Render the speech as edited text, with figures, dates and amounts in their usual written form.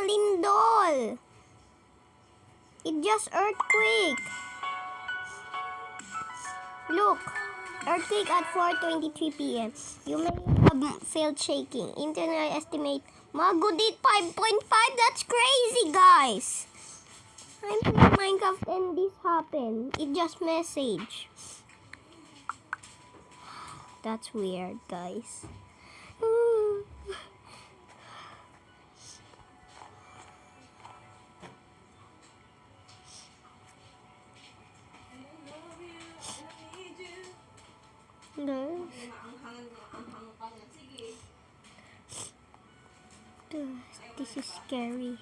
lindol. It just earthquake. Look, earthquake at 4:23 p.m. You may have failed shaking. Internal estimate. Magodit 5.5. That's crazy, guys. I'm playing Minecraft and this happened. It just message. That's weird, guys. This is scary.